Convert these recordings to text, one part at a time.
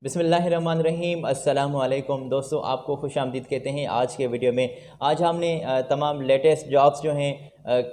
बिस्मिल्लाहिर्रहमानिर्रहीम अस्सलामु अलैकुम दोस्तों, आपको खुश आमदीद कहते हैं। आज के वीडियो में आज हमने तमाम लेटेस्ट जॉब्स जो हैं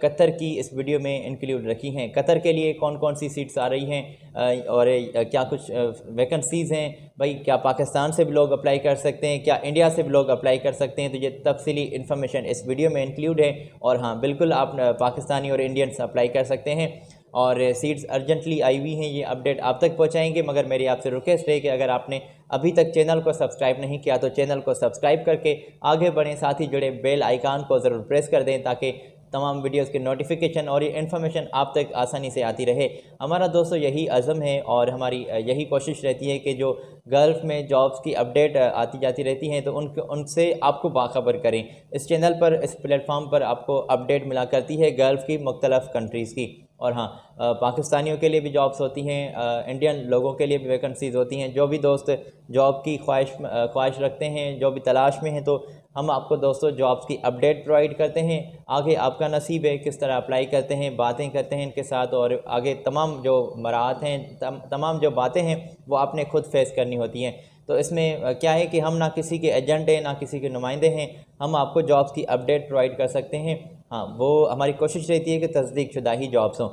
कतर की इस वीडियो में इंक्लूड रखी हैं। कतर के लिए कौन कौन सी सीट्स आ रही हैं और क्या कुछ वैकेंसीज़ हैं। भाई, क्या पाकिस्तान से भी लोग अप्लाई कर सकते हैं, क्या इंडिया से भी लोग अप्लाई कर सकते हैं, तो ये तफसीली इन्फॉर्मेशन इस वीडियो में इंक्लूड है। और हाँ, बिल्कुल आप पाकिस्तानी और इंडियंस अप्लाई कर सकते हैं और सीट्स अर्जेंटली आई हुई हैं। ये अपडेट आप तक पहुंचाएंगे, मगर मेरी आपसे रिक्वेस्ट है कि अगर आपने अभी तक चैनल को सब्सक्राइब नहीं किया तो चैनल को सब्सक्राइब करके आगे बढ़ें, साथ ही जुड़े बेल आइकान को ज़रूर प्रेस कर दें ताकि तमाम वीडियोस के नोटिफिकेशन और ये इन्फॉर्मेशन आप तक आसानी से आती रहे। हमारा दोस्तों यही अज़म है और हमारी यही कोशिश रहती है कि जो गल्फ़ में जॉब्स की अपडेट आती जाती रहती हैं तो उनसे आपको बाखबर करें। इस चैनल पर, इस प्लेटफॉर्म पर आपको अपडेट मिला करती है गल्फ़ की मुख्तलिफ़ कंट्रीज़ की। और हाँ, पाकिस्तानियों के लिए भी जॉब्स होती हैं, इंडियन लोगों के लिए भी वैकेंसीज़ होती हैं। जो भी दोस्त जॉब की ख्वाहिश रखते हैं, जो भी तलाश में हैं, तो हम आपको दोस्तों जॉब्स की अपडेट प्रोवाइड करते हैं। आगे आपका नसीब है, किस तरह अप्लाई करते हैं, बातें करते हैं इनके साथ, और आगे तमाम जो मराहत हैं, तमाम जो बातें हैं वो आपने खुद फेस करनी होती हैं। तो इसमें क्या है कि हम ना किसी के एजेंट हैं, ना किसी के नुमाइंदे हैं। हम आपको जॉब्स की अपडेट प्रोवाइड कर सकते हैं। हाँ, वो हमारी कोशिश रहती है कि तस्दीक शुदा ही जॉब्स हों।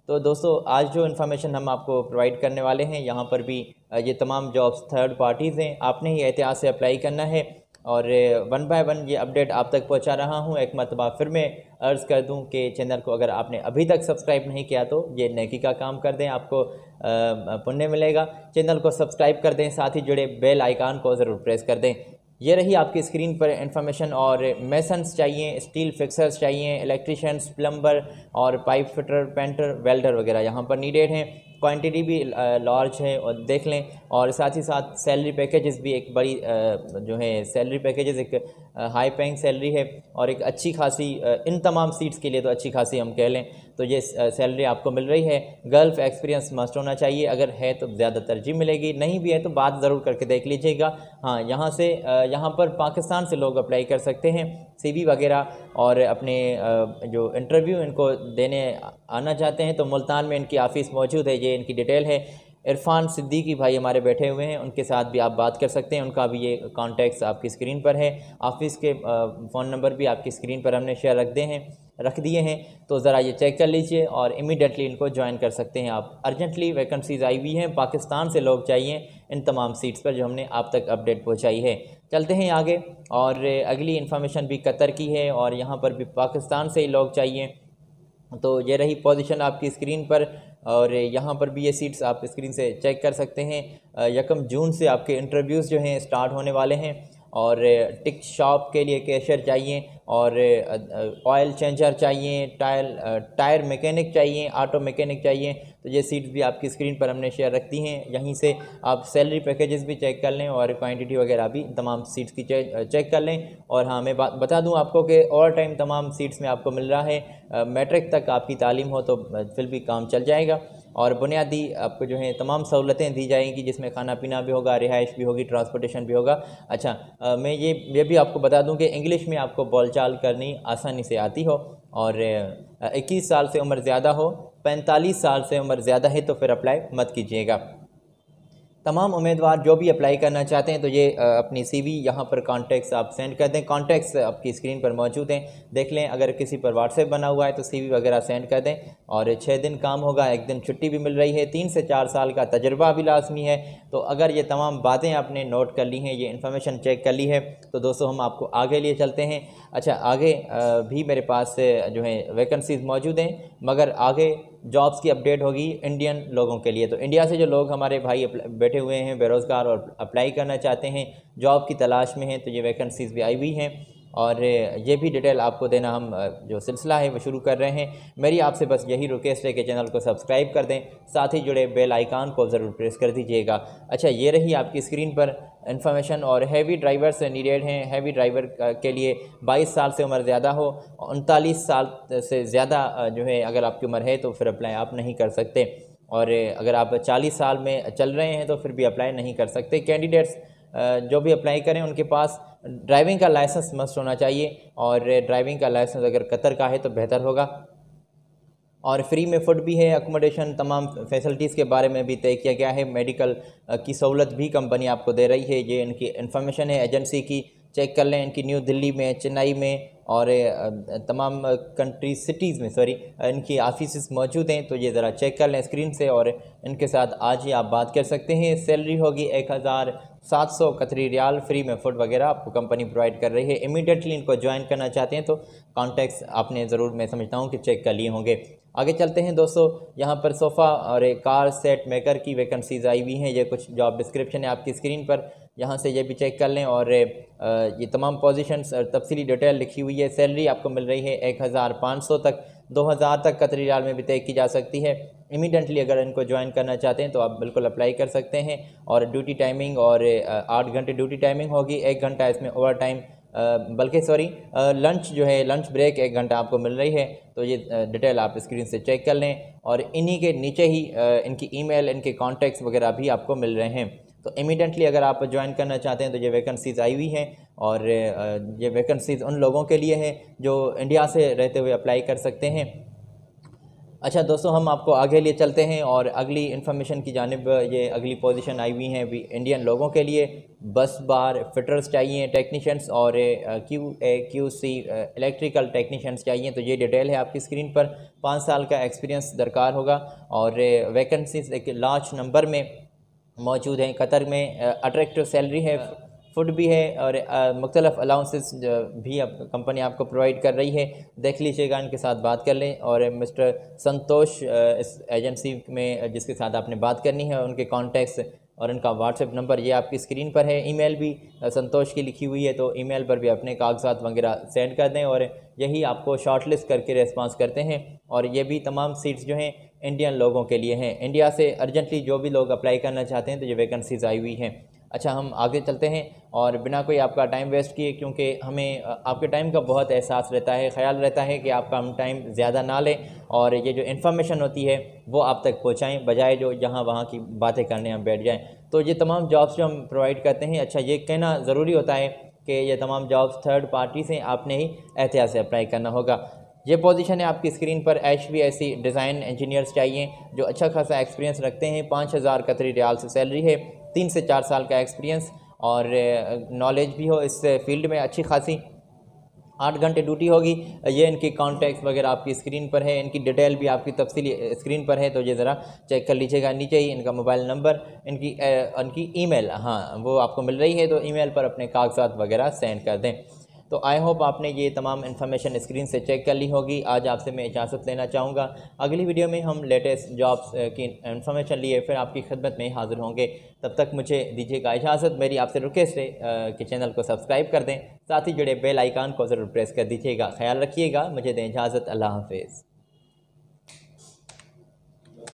तो दोस्तों, आज जो इन्फॉर्मेशन हम आपको प्रोवाइड करने वाले हैं, यहाँ पर भी ये तमाम जॉब्स थर्ड पार्टीज़ हैं। आपने ही एहतियात से अप्लाई करना है और वन बाय वन ये अपडेट आप तक पहुँचा रहा हूँ। एक मरतबा फिर मैं अर्ज़ कर दूँ कि चैनल को अगर आपने अभी तक सब्सक्राइब नहीं किया तो ये नेकी का काम कर दें, आपको पुण्य मिलेगा। चैनल को सब्सक्राइब कर दें, साथ ही जुड़े बेल आइकान को ज़रूर प्रेस कर दें। ये रही आपकी स्क्रीन पर इन्फॉर्मेशन। और मेसन्स चाहिए, स्टील फिक्सर्स चाहिए, इलेक्ट्रिशियंस, प्लम्बर और पाइप फिटर, पेंटर, वेल्डर वगैरह यहाँ पर नीडेड हैं। क्वांटिटी भी लार्ज है और देख लें। और साथ ही साथ सैलरी पैकेजेस भी एक बड़ी जो है सैलरी पैकेजेस एक हाई पेइंग सैलरी है और एक अच्छी खासी इन तमाम सीट्स के लिए तो अच्छी खासी हम कह लें तो ये सैलरी आपको मिल रही है। गल्फ़ एक्सपीरियंस मस्ट होना चाहिए, अगर है तो ज़्यादा तरजीह मिलेगी, नहीं भी है तो बात ज़रूर करके देख लीजिएगा। हाँ, यहाँ पर पाकिस्तान से लोग अप्लाई कर सकते हैं, CV वगैरह और अपने जो इंटरव्यू इनको देने आना चाहते हैं तो मुल्तान में इनकी ऑफ़िस मौजूद है। ये इनकी डिटेल है। इरफान सिद्दीकी भाई हमारे बैठे हुए हैं, उनके साथ भी आप बात कर सकते हैं। उनका भी ये कॉन्टैक्ट्स आपकी स्क्रीन पर है। ऑफ़िस के फ़ोन नंबर भी आपकी स्क्रीन पर हमने शेयर रख दिए हैं, तो ज़रा ये चेक कर लीजिए और इमीडिएटली इनको ज्वाइन कर सकते हैं आप। अर्जेंटली वैकेंसीज़ आई हुई हैं, पाकिस्तान से लोग चाहिए इन तमाम सीट्स पर जो हमने आप तक अपडेट पहुंचाई है। चलते हैं आगे और अगली इन्फॉर्मेशन भी कतर की है और यहाँ पर भी पाकिस्तान से ही लोग चाहिए। तो ये रही पोजीशन आपकी स्क्रीन पर और यहाँ पर भी ये सीट्स आप स्क्रीन से चेक कर सकते हैं। 1 जून से आपके इंटरव्यूज़ जो हैं स्टार्ट होने वाले हैं और टिक शॉप के लिए कैशियर चाहिए और ऑयल चेंजर चाहिए, टायर मैकेनिक चाहिए, ऑटो मैकेनिक चाहिए। तो ये सीट्स भी आपकी स्क्रीन पर हमने शेयर रख दी हैं। यहीं से आप सैलरी पैकेजेस भी चेक कर लें और क्वांटिटी वगैरह भी तमाम सीट्स की चेक कर लें। और हाँ, मैं बता दूं आपको कि ओवर टाइम तमाम सीट्स में आपको मिल रहा है। मैट्रिक तक आपकी तालीम हो तो फिर भी काम चल जाएगा और बुनियादी आपको जो है तमाम सहूलतें दी जाएंगी, जिसमें खाना पीना भी होगा, रिहाइश भी होगी, ट्रांसपोर्टेशन भी होगा। अच्छा, मैं ये भी आपको बता दूं कि इंग्लिश में आपको बोलचाल करनी आसानी से आती हो और 21 साल से उम्र ज़्यादा हो, 45 साल से उम्र ज़्यादा है तो फिर अप्लाई मत कीजिएगा। तमाम उम्मीदवार जो भी अप्लाई करना चाहते हैं तो ये अपनी CV यहाँ पर कॉन्टैक्ट्स आप सेंड कर दें। कॉन्टैक्ट्स आपकी स्क्रीन पर मौजूद हैं, देख लें। अगर किसी पर व्हाट्सएप बना हुआ है तो CV वगैरह सेंड कर दें। और 6 दिन काम होगा, 1 दिन छुट्टी भी मिल रही है, 3 से 4 साल का तजर्बा भी लाजमी है। तो अगर ये तमाम बातें आपने नोट कर ली हैं, ये इन्फॉर्मेशन चेक कर ली है, तो दोस्तों हम आपको आगे लिए चलते हैं। अच्छा, आगे भी मेरे पास जो है वैकेंसीज़ मौजूद हैं, मगर आगे जॉब्स की अपडेट होगी इंडियन लोगों के लिए। तो इंडिया से जो लोग हमारे भाई बैठे हुए हैं बेरोज़गार और अप्लाई करना चाहते हैं, जॉब की तलाश में हैं, तो ये वैकेंसीज़ भी आई हुई हैं और ये भी डिटेल आपको देना हम जो सिलसिला है वो शुरू कर रहे हैं। मेरी आपसे बस यही रिक्वेस्ट है कि चैनल को सब्सक्राइब कर दें, साथ ही जुड़े बेल आइकान को ज़रूर प्रेस कर दीजिएगा। अच्छा, ये रही आपकी स्क्रीन पर इन्फॉर्मेशन। और हैवी ड्राइवर से नीडेड हैं। हैवी ड्राइवर के लिए 22 साल से उम्र ज़्यादा हो, 39 साल से ज़्यादा जो है अगर आपकी उम्र है तो फिर अप्लाई आप नहीं कर सकते। और अगर आप 40 साल में चल रहे हैं तो फिर भी अप्लाई नहीं कर सकते। कैंडिडेट्स जो भी अप्लाई करें उनके पास ड्राइविंग का लाइसेंस मस्ट होना चाहिए और ड्राइविंग का लाइसेंस अगर कतर का है तो बेहतर होगा। और फ्री में फ़ुड भी है, अकोमोडेशन, तमाम फैसिलिटीज़ के बारे में भी तय किया गया है। मेडिकल की सहूलत भी कंपनी आपको दे रही है। ये इनकी इन्फॉर्मेशन है एजेंसी की, चेक कर लें। इनकी न्यू दिल्ली में, चेन्नई में और तमाम कंट्री सिटीज़ में इनकी ऑफिस मौजूद हैं। तो ये ज़रा चेक कर लें स्क्रीन से और इनके साथ आज ही आप बात कर सकते हैं। सैलरी होगी 1700 कतरी रियाल, फ्री में फ़ुड वगैरह आपको कंपनी प्रोवाइड कर रही है। इमीडिएटली इनको ज्वाइन करना चाहते हैं तो कॉन्टैक्ट्स आपने ज़रूर, मैं समझता हूँ कि चेक कर लिए होंगे। आगे चलते हैं दोस्तों, यहाँ पर सोफ़ा और एक कार सेट मेकर की वैकेंसीज़ आई हुई हैं। ये कुछ जॉब डिस्क्रिप्शन है आपकी स्क्रीन पर, यहाँ से ये भी चेक कर लें। और ये तमाम पोजीशंस तफसीली डिटेल लिखी हुई है। सैलरी आपको मिल रही है 1500 तक, 2000 तक कतरी रियाल में भी तय की जा सकती है। इमीडिएटली अगर इनको ज्वाइन करना चाहते हैं तो आप बिल्कुल अप्लाई कर सकते हैं। और ड्यूटी टाइमिंग और 8 घंटे ड्यूटी टाइमिंग होगी, 1 घंटा इसमें ओवर टाइम, बल्कि लंच जो है, लंच ब्रेक 1 घंटा आपको मिल रही है। तो ये डिटेल आप स्क्रीन से चेक कर लें। और इन्हीं के नीचे ही इनकी ईमेल, इनके कॉन्टैक्ट्स वगैरह भी आपको मिल रहे हैं। तो इमीडिएटली अगर आप ज्वाइन करना चाहते हैं तो ये वैकेंसीज़ आई हुई हैं। और ये वैकेंसीज़ उन लोगों के लिए है जो इंडिया से रहते हुए अप्लाई कर सकते हैं। अच्छा दोस्तों, हम आपको आगे लिए चलते हैं और अगली इन्फॉर्मेशन की जानिब। ये अगली पोजीशन आई हुई हैं भी इंडियन लोगों के लिए। बस बार फिटर्स चाहिए, टेक्नीशियंस और QC इलेक्ट्रिकल टेक्नीशियंस चाहिए। तो ये डिटेल है आपकी स्क्रीन पर। 5 साल का एक्सपीरियंस दरकार होगा और वैकेंसीज एक लार्ज नंबर में मौजूद हैं। कतर में अट्रैक्टिव सैलरी है, फ़ुड भी है और मुख्तलिफ अलाउंसेस भी कंपनी आपको प्रोवाइड कर रही है। देख लीजिएगा, इनके साथ बात कर लें। और मिस्टर संतोष इस एजेंसी में जिसके साथ आपने बात करनी है, उनके कॉन्टैक्ट्स और इनका व्हाट्सएप नंबर ये आपकी स्क्रीन पर है। ईमेल भी संतोष की लिखी हुई है, तो ईमेल पर भी अपने कागजात वगैरह सेंड कर दें और यही आपको शॉर्टलिस्ट करके रिस्पांस करते हैं। और ये भी तमाम सीट्स जो हैं इंडियन लोगों के लिए हैं। इंडिया से अर्जेंटली जो भी लोग अप्लाई करना चाहते हैं तो ये वैकेंसीज़ आई हुई हैं। अच्छा, हम आगे चलते हैं और बिना कोई आपका टाइम वेस्ट किए, क्योंकि हमें आपके टाइम का बहुत एहसास रहता है, ख्याल रहता है कि आपका हम टाइम ज़्यादा ना लें और ये जो इन्फॉर्मेशन होती है वो आप तक पहुँचाएँ, बजाय जो जहाँ वहाँ की बातें करने हम बैठ जाएँ। तो ये तमाम जॉब्स जो हम प्रोवाइड करते हैं, अच्छा ये कहना ज़रूरी होता है कि ये तमाम जॉब्स थर्ड पार्टी से आपने ही एहतियात से अप्लाई करना होगा। ये पोजीशन है आपकी स्क्रीन पर। HVAC डिज़ाइन इंजीनियर्स चाहिए जो अच्छा खासा एक्सपीरियंस रखते हैं। 5000 कतरी रियाल से सैलरी है, 3 से 4 साल का एक्सपीरियंस और नॉलेज भी हो इस फील्ड में अच्छी खासी। 8 घंटे ड्यूटी होगी। ये इनकी कॉन्टैक्ट्स वगैरह आपकी स्क्रीन पर है, इनकी डिटेल भी आपकी तफसीली स्क्रीन पर है, तो ये ज़रा चेक कर लीजिएगा। नीचे ही इनका मोबाइल नंबर, इनकी ईमेल, हाँ वो आपको मिल रही है, तो ईमेल पर अपने कागजात वगैरह सेंड कर दें। तो आई होप आपने ये तमाम इन्फॉर्मेशन स्क्रीन से चेक कर ली होगी। आज आपसे मैं इजाज़त लेना चाहूँगा। अगली वीडियो में हम लेटेस्ट जॉब्स की इन्फॉर्मेशन लिए फिर आपकी खिदमत में हाज़िर होंगे। तब तक मुझे दीजिएगा इजाज़त। मेरी आपसे रिक्वेस्ट है कि चैनल को सब्सक्राइब कर दें, साथ ही जुड़े बेल आइकान को ज़रूर प्रेस कर दीजिएगा। ख्याल रखिएगा, मुझे दें इजाज़त। अल्लाह हाफ़िज़।